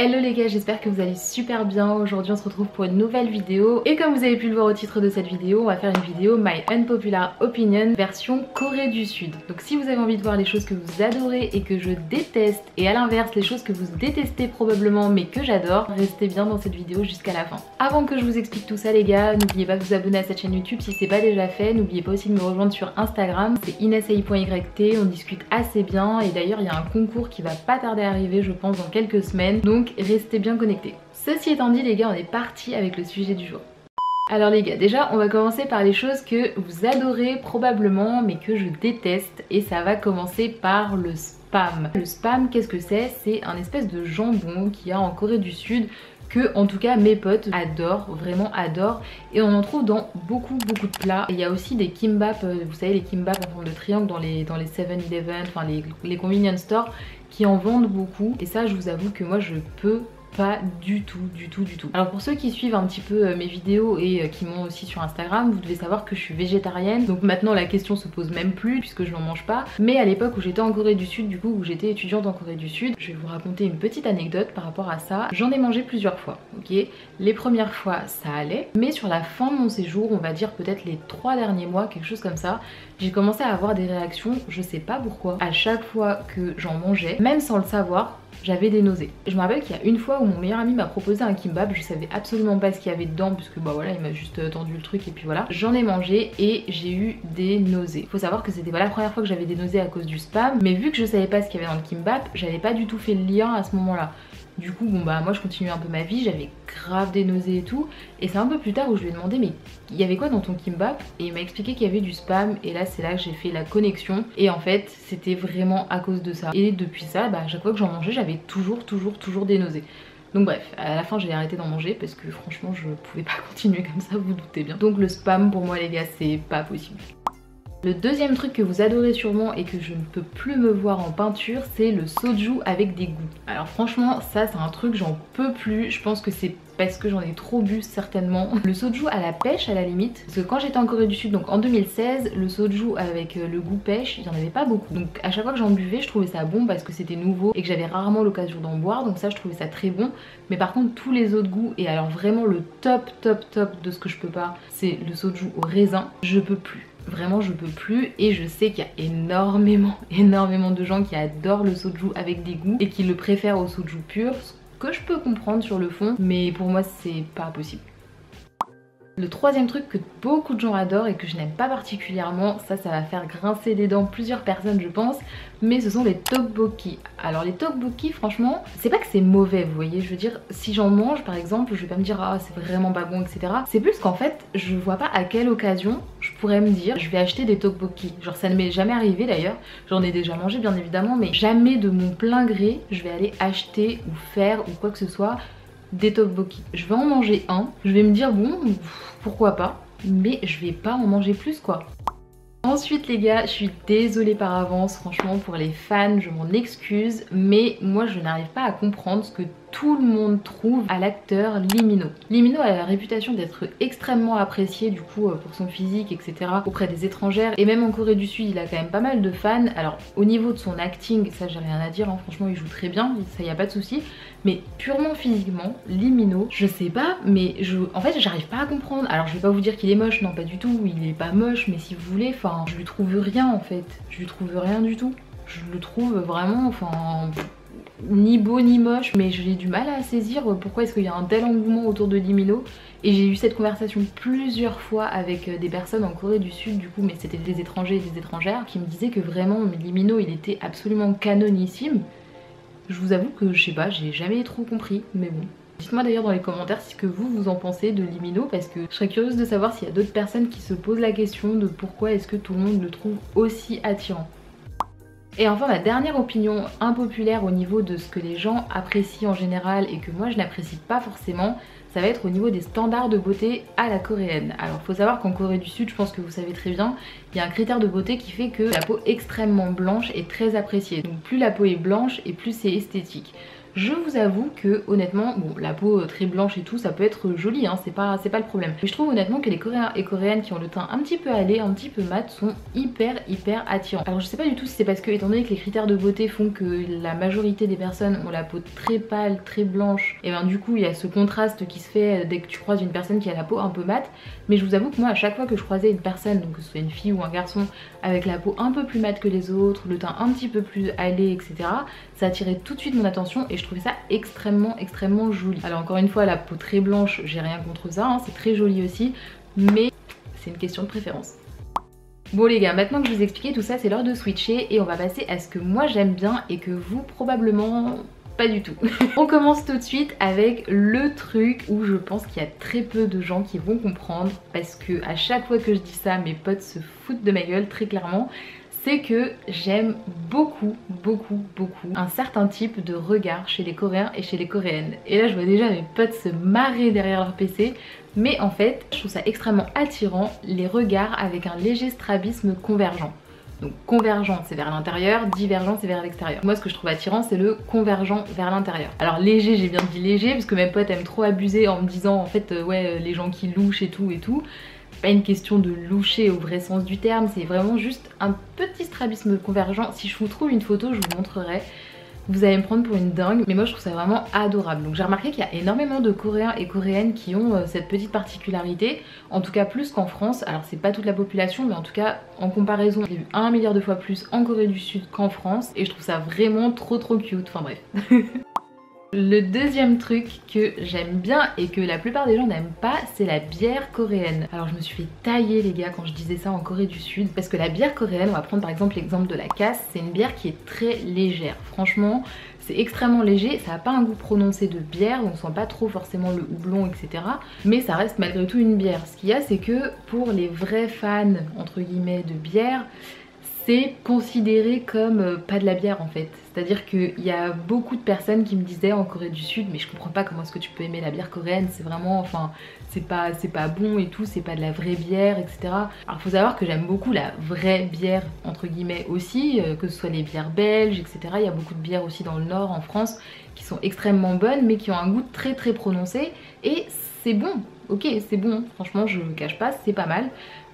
Hello les gars, j'espère que vous allez super bien. Aujourd'hui on se retrouve pour une nouvelle vidéo et comme vous avez pu le voir au titre de cette vidéo, on va faire une vidéo My Unpopular Opinion version Corée du Sud. Donc si vous avez envie de voir les choses que vous adorez et que je déteste et à l'inverse les choses que vous détestez probablement mais que j'adore, restez bien dans cette vidéo jusqu'à la fin. Avant que je vous explique tout ça les gars, n'oubliez pas de vous abonner à cette chaîne YouTube si c'est pas déjà fait. N'oubliez pas aussi de me rejoindre sur Instagram, c'est inessai.yt, on discute assez bien et d'ailleurs il y a un concours qui va pas tarder à arriver je pense dans quelques semaines. Donc restez bien connectés. Ceci étant dit les gars, on est parti avec le sujet du jour. Alors les gars, déjà on va commencer par les choses que vous adorez probablement mais que je déteste et ça va commencer par le spam. Le spam, qu'est-ce que c'est? C'est un espèce de jambon qu'il y a en Corée du Sud que en tout cas mes potes adorent, vraiment adorent, et on en trouve dans beaucoup de plats. Il y a aussi des kimbap, vous savez les kimbap en forme de triangle dans les 7-Eleven, enfin les convenience stores qui en vendent beaucoup, et ça je vous avoue que moi je peux pas du tout. Alors pour ceux qui suivent un petit peu mes vidéos et qui m'ont aussi sur Instagram, vous devez savoir que je suis végétarienne, donc maintenant la question se pose même plus puisque je n'en mange pas. Mais à l'époque où j'étais en Corée du Sud, du coup où j'étais étudiante en Corée du Sud, je vais vous raconter une petite anecdote par rapport à ça. J'en ai mangé plusieurs fois, ok. Les premières fois ça allait, mais sur la fin de mon séjour, on va dire peut-être les 3 derniers mois, quelque chose comme ça, j'ai commencé à avoir des réactions, je sais pas pourquoi. À chaque fois que j'en mangeais, même sans le savoir, j'avais des nausées. Je me rappelle qu'il y a une fois où mon meilleur ami m'a proposé un kimbap, je savais absolument pas ce qu'il y avait dedans puisque bah voilà il m'a juste tendu le truc et puis voilà. J'en ai mangé et j'ai eu des nausées. Faut savoir que c'était pas la première fois que j'avais des nausées à cause du spam, mais vu que je savais pas ce qu'il y avait dans le kimbap, j'avais pas du tout fait le lien à ce moment là. Du coup bon bah moi je continuais un peu ma vie, j'avais grave des nausées et tout, et c'est un peu plus tard où je lui ai demandé mais il y avait quoi dans ton kimbap, et il m'a expliqué qu'il y avait du spam, et là c'est là que j'ai fait la connexion et en fait c'était vraiment à cause de ça. Et depuis ça bah à chaque fois que j'en mangeais j'avais toujours des nausées. Donc bref, à la fin j'ai arrêté d'en manger parce que franchement je pouvais pas continuer comme ça, vous doutez bien. Donc le spam pour moi les gars c'est pas possible. Le deuxième truc que vous adorez sûrement et que je ne peux plus me voir en peinture, c'est le soju avec des goûts. Alors franchement ça c'est un truc j'en peux plus, je pense que c'est parce que j'en ai trop bu certainement. Le soju à la pêche à la limite, parce que quand j'étais en Corée du Sud, donc en 2016, le soju avec le goût pêche, il n'y en avait pas beaucoup. Donc à chaque fois que j'en buvais, je trouvais ça bon parce que c'était nouveau et que j'avais rarement l'occasion d'en boire, donc ça je trouvais ça très bon. Mais par contre tous les autres goûts, et alors vraiment le top de ce que je peux pas, c'est le soju au raisin, je peux plus. Vraiment je peux plus, et je sais qu'il y a énormément de gens qui adorent le soju avec des goûts et qui le préfèrent au soju pur, ce que je peux comprendre sur le fond, mais pour moi c'est pas possible. Le troisième truc que beaucoup de gens adorent et que je n'aime pas particulièrement, ça va faire grincer des dents plusieurs personnes je pense, mais ce sont les tteokbokki. Alors les tteokbokki franchement, c'est pas que c'est mauvais vous voyez, je veux dire si j'en mange par exemple, je vais pas me dire ah c'est vraiment pas bon etc. C'est plus qu'en fait je vois pas à quelle occasion je pourrais me dire je vais acheter des tteokbokki. Genre ça ne m'est jamais arrivé d'ailleurs, j'en ai déjà mangé bien évidemment, mais jamais de mon plein gré je vais aller acheter ou faire ou quoi que ce soit des tteokbokki. Je vais en manger un, je vais me dire bon pourquoi pas, mais je vais pas en manger plus quoi. Ensuite les gars, je suis désolée par avance, franchement pour les fans je m'en excuse, mais moi je n'arrive pas à comprendre ce que tout le monde trouve à l'acteur Lee Min-ho. Lee Min-ho a la réputation d'être extrêmement apprécié du coup pour son physique etc. auprès des étrangères, et même en Corée du Sud il a quand même pas mal de fans. Alors au niveau de son acting, ça j'ai rien à dire, hein. Franchement il joue très bien, ça y a pas de souci. Mais purement physiquement, Lee Min-ho, je sais pas, mais en fait j'arrive pas à comprendre. Alors je vais pas vous dire qu'il est moche, non pas du tout, il est pas moche, mais si vous voulez, enfin je lui trouve rien en fait, je lui trouve rien du tout. Je le trouve vraiment, enfin ni beau ni moche, mais j'ai du mal à saisir pourquoi est-ce qu'il y a un tel engouement autour de Lee Min-ho. Et j'ai eu cette conversation plusieurs fois avec des personnes en Corée du Sud du coup, mais c'était des étrangers et des étrangères qui me disaient que vraiment Lee Min-ho il était absolument canonissime. Je vous avoue que je sais pas, j'ai jamais trop compris, mais bon. Dites-moi d'ailleurs dans les commentaires ce que vous en pensez de Lee Min-ho, parce que je serais curieuse de savoir s'il y a d'autres personnes qui se posent la question de pourquoi est-ce que tout le monde le trouve aussi attirant. Et enfin ma dernière opinion impopulaire au niveau de ce que les gens apprécient en général et que moi je n'apprécie pas forcément, ça va être au niveau des standards de beauté à la coréenne. Alors faut savoir qu'en Corée du Sud, je pense que vous savez très bien, il y a un critère de beauté qui fait que la peau extrêmement blanche est très appréciée. Donc plus la peau est blanche et plus c'est esthétique. Je vous avoue que honnêtement, bon la peau très blanche et tout ça peut être joli hein, c'est pas le problème. Mais je trouve honnêtement que les Coréens et Coréennes qui ont le teint un petit peu allé, un petit peu mat sont hyper attirants. Alors je sais pas du tout si c'est parce que étant donné que les critères de beauté font que la majorité des personnes ont la peau très pâle, très blanche, et ben du coup il y a ce contraste qui se fait dès que tu croises une personne qui a la peau un peu mate. Mais je vous avoue que moi à chaque fois que je croisais une personne, donc que ce soit une fille ou un garçon, avec la peau un peu plus mate que les autres, le teint un petit peu plus allé, etc., ça attirait tout de suite mon attention et je trouvais ça extrêmement joli. Alors encore une fois, la peau très blanche, j'ai rien contre ça, hein, c'est très joli aussi, mais c'est une question de préférence. Bon les gars, maintenant que je vous ai expliqué tout ça, c'est l'heure de switcher et on va passer à ce que moi j'aime bien et que vous probablement pas du tout. On commence tout de suite avec le truc où je pense qu'il y a très peu de gens qui vont comprendre, parce que à chaque fois que je dis ça, mes potes se foutent de ma gueule très clairement. C'est que j'aime beaucoup un certain type de regard chez les Coréens et chez les Coréennes. Et là je vois déjà mes potes se marrer derrière leur PC, mais en fait je trouve ça extrêmement attirant, les regards avec un léger strabisme convergent. Donc convergent c'est vers l'intérieur, divergent c'est vers l'extérieur. Moi ce que je trouve attirant c'est le convergent vers l'intérieur. Alors léger, j'ai bien dit léger parce que mes potes aiment trop abuser en me disant en fait ouais les gens qui louchent et tout. Pas une question de loucher au vrai sens du terme, c'est vraiment juste un petit strabisme convergent. Si je vous trouve une photo, je vous montrerai. Vous allez me prendre pour une dingue, mais moi je trouve ça vraiment adorable. Donc j'ai remarqué qu'il y a énormément de Coréens et Coréennes qui ont cette petite particularité, en tout cas plus qu'en France. Alors c'est pas toute la population, mais en tout cas en comparaison, j'ai vu 1 milliard de fois plus en Corée du Sud qu'en France, et je trouve ça vraiment trop cute, enfin bref. Le deuxième truc que j'aime bien et que la plupart des gens n'aiment pas, c'est la bière coréenne. Alors je me suis fait tailler les gars quand je disais ça en Corée du Sud, parce que la bière coréenne, on va prendre par exemple l'exemple de la casse, c'est une bière qui est très légère. Franchement, c'est extrêmement léger, ça n'a pas un goût prononcé de bière, on sent pas trop forcément le houblon, etc. Mais ça reste malgré tout une bière. Ce qu'il y a, c'est que pour les vrais fans, entre guillemets, de bière, c'est considéré comme pas de la bière en fait. C'est-à-dire qu'il y a beaucoup de personnes qui me disaient en Corée du Sud, mais je comprends pas comment est-ce que tu peux aimer la bière coréenne, c'est vraiment, enfin, c'est pas bon et tout, c'est pas de la vraie bière, etc. Alors faut savoir que j'aime beaucoup la vraie bière, entre guillemets aussi, que ce soit les bières belges, etc. Il y a beaucoup de bières aussi dans le nord, en France, qui sont extrêmement bonnes, mais qui ont un goût très prononcé, et c'est bon, ok, c'est bon, franchement je ne cache pas, c'est pas mal.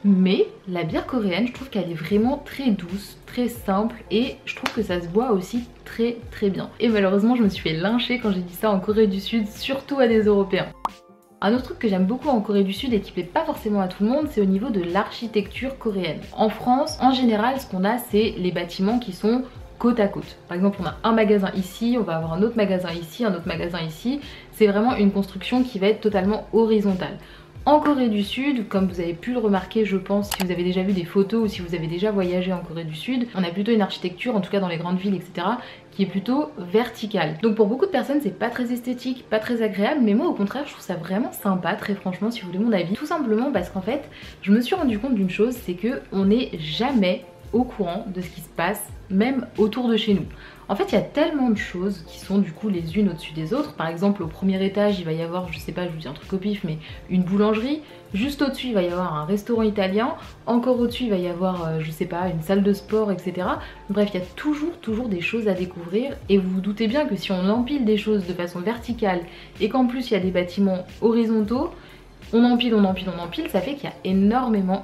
Mais la bière coréenne, je trouve qu'elle est vraiment très douce, très simple, et je trouve que ça se boit aussi très bien. Et malheureusement je me suis fait lyncher quand j'ai dit ça en Corée du Sud, surtout à des Européens. Un autre truc que j'aime beaucoup en Corée du Sud et qui plaît pas forcément à tout le monde, c'est au niveau de l'architecture coréenne. En France, en général, ce qu'on a, c'est les bâtiments qui sont côte à côte. Par exemple, on a un magasin ici, on va avoir un autre magasin ici, un autre magasin ici. C'est vraiment une construction qui va être totalement horizontale. En Corée du Sud, comme vous avez pu le remarquer je pense si vous avez déjà vu des photos ou si vous avez déjà voyagé en Corée du Sud, on a plutôt une architecture, en tout cas dans les grandes villes, etc., qui est plutôt verticale. Donc pour beaucoup de personnes c'est pas très esthétique, pas très agréable, mais moi au contraire je trouve ça vraiment sympa, très franchement, si vous voulez mon avis. Tout simplement parce qu'en fait je me suis rendu compte d'une chose, c'est que on n'est jamais au courant de ce qui se passe même autour de chez nous. En fait il y a tellement de choses qui sont du coup les unes au-dessus des autres. Par exemple au premier étage il va y avoir, je sais pas, je vous dis un truc au pif, mais une boulangerie. Juste au-dessus il va y avoir un restaurant italien. Encore au-dessus il va y avoir, je sais pas, une salle de sport, etc. Bref, il y a toujours des choses à découvrir. Et vous vous doutez bien que si on empile des choses de façon verticale et qu'en plus il y a des bâtiments horizontaux, on empile, ça fait qu'il y a énormément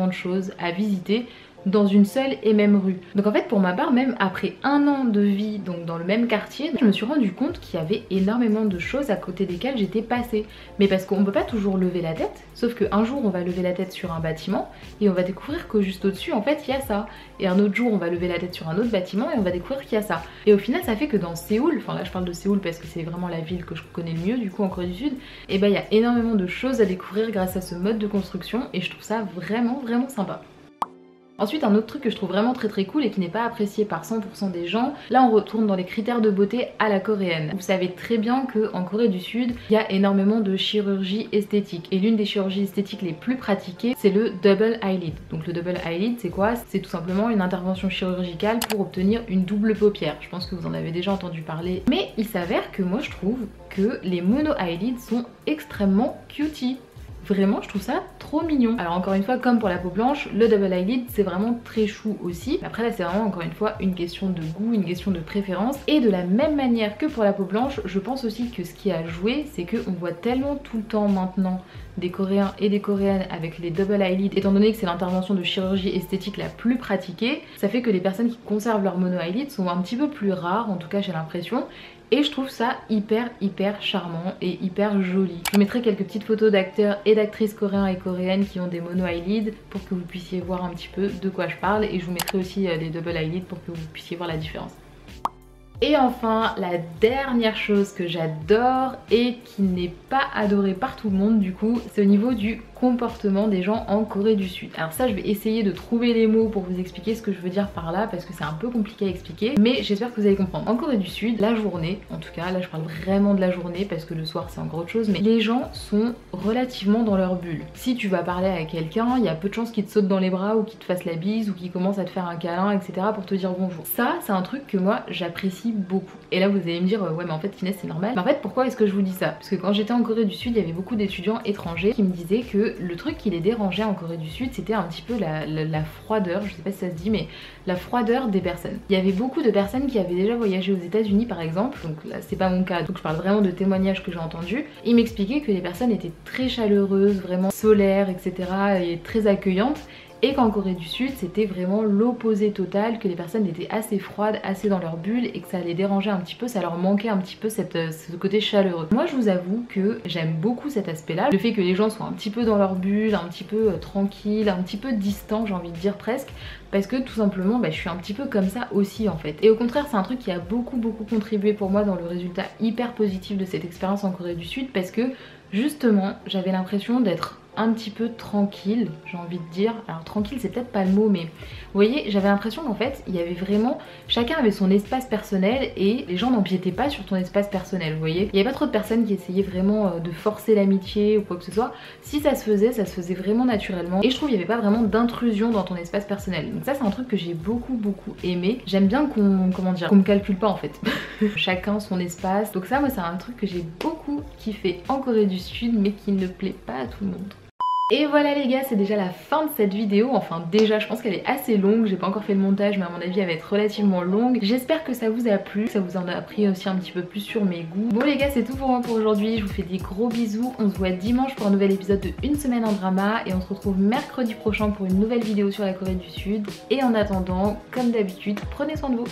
de choses à visiter dans une seule et même rue. Donc en fait pour ma part, même après 1 an de vie donc dans le même quartier, je me suis rendu compte qu'il y avait énormément de choses à côté desquelles j'étais passée. Mais parce qu'on peut pas toujours lever la tête, sauf qu'un jour on va lever la tête sur un bâtiment et on va découvrir que juste au-dessus en fait il y a ça. Et un autre jour on va lever la tête sur un autre bâtiment et on va découvrir qu'il y a ça. Et au final ça fait que dans Séoul, enfin là je parle de Séoul parce que c'est vraiment la ville que je connais le mieux du coup en Corée du Sud, et ben il y a énormément de choses à découvrir grâce à ce mode de construction et je trouve ça vraiment sympa. Ensuite un autre truc que je trouve vraiment très cool et qui n'est pas apprécié par 100% des gens, là on retourne dans les critères de beauté à la coréenne. Vous savez très bien qu'en Corée du Sud, il y a énormément de chirurgie esthétique et l'une des chirurgies esthétiques les plus pratiquées c'est le double eyelid. Donc le double eyelid c'est quoi? C'est tout simplement une intervention chirurgicale pour obtenir une double paupière. Je pense que vous en avez déjà entendu parler. Mais il s'avère que moi je trouve que les mono eyelids sont extrêmement cutie. vraiment je trouve ça trop mignon. Alors encore une fois, comme pour la peau blanche, le double eyelid c'est vraiment très chou aussi. Après là c'est vraiment encore une fois une question de goût, une question de préférence. Et de la même manière que pour la peau blanche, je pense aussi que ce qui a joué, c'est qu'on voit tellement tout le temps maintenant des Coréens et des Coréennes avec les double eyelid, étant donné que c'est l'intervention de chirurgie esthétique la plus pratiquée, ça fait que les personnes qui conservent leur mono eyelid sont un petit peu plus rares, en tout cas j'ai l'impression. Et je trouve ça hyper charmant et hyper joli. Je vous mettrai quelques petites photos d'acteurs et d'actrices coréens et coréennes qui ont des mono eyelid pour que vous puissiez voir un petit peu de quoi je parle. Et je vous mettrai aussi des double eyelid pour que vous puissiez voir la différence. Et enfin, la dernière chose que j'adore et qui n'est pas adorée par tout le monde du coup, c'est au niveau du comportement des gens en Corée du Sud. Alors ça, je vais essayer de trouver les mots pour vous expliquer ce que je veux dire par là parce que c'est un peu compliqué à expliquer, mais j'espère que vous allez comprendre. En Corée du Sud, la journée, en tout cas là je parle vraiment de la journée parce que le soir c'est encore autre chose, mais les gens sont relativement dans leur bulle. Si tu vas parler à quelqu'un, il y a peu de chances qu'il te saute dans les bras ou qu'il te fasse la bise ou qu'il commence à te faire un câlin, etc. pour te dire bonjour. Ça, c'est un truc que moi j'apprécie beaucoup. Et là vous allez me dire ouais mais en fait Inès c'est normal. Mais en fait pourquoi est-ce que je vous dis ça? Parce que quand j'étais en Corée du Sud, il y avait beaucoup d'étudiants étrangers qui me disaient que le truc qui les dérangeait en Corée du Sud, c'était un petit peu la froideur, je sais pas si ça se dit, mais la froideur des personnes. Il y avait beaucoup de personnes qui avaient déjà voyagé aux États-Unis par exemple, donc là c'est pas mon cas, donc je parle vraiment de témoignages que j'ai entendus. Ils m'expliquaient que les personnes étaient très chaleureuses, vraiment solaires, etc. et très accueillantes. Et qu'en Corée du Sud c'était vraiment l'opposé total, que les personnes étaient assez froides, assez dans leur bulle et que ça les dérangeait un petit peu, ça leur manquait un petit peu ce côté chaleureux. Moi je vous avoue que j'aime beaucoup cet aspect là, le fait que les gens soient un petit peu dans leur bulle, un petit peu tranquille, un petit peu distant j'ai envie de dire presque, parce que tout simplement je suis un petit peu comme ça aussi en fait. Et au contraire c'est un truc qui a beaucoup contribué pour moi dans le résultat hyper positif de cette expérience en Corée du Sud, parce que justement j'avais l'impression d'être un petit peu tranquille, j'ai envie de dire. Alors tranquille c'est peut-être pas le mot, mais vous voyez, j'avais l'impression qu'en fait il y avait vraiment, chacun avait son espace personnel et les gens n'empiétaient pas sur ton espace personnel, vous voyez. Il n'y avait pas trop de personnes qui essayaient vraiment de forcer l'amitié ou quoi que ce soit. Si ça se faisait vraiment naturellement, et je trouve qu'il n'y avait pas vraiment d'intrusion dans ton espace personnel. Donc ça c'est un truc que j'ai beaucoup aimé. J'aime bien qu'on me calcule pas en fait. Chacun son espace. Donc ça moi c'est un truc que j'ai beaucoup kiffé en Corée du Sud, mais qui ne plaît pas à tout le monde. Et voilà les gars, c'est déjà la fin de cette vidéo. Enfin déjà je pense qu'elle est assez longue, j'ai pas encore fait le montage mais à mon avis elle va être relativement longue. J'espère que ça vous a plu, que ça vous en a appris aussi un petit peu plus sur mes goûts. Bon les gars, c'est tout pour moi pour aujourd'hui, je vous fais des gros bisous. On se voit dimanche pour un nouvel épisode de Une semaine en drama et on se retrouve mercredi prochain pour une nouvelle vidéo sur la Corée du Sud. Et en attendant, comme d'habitude, prenez soin de vous.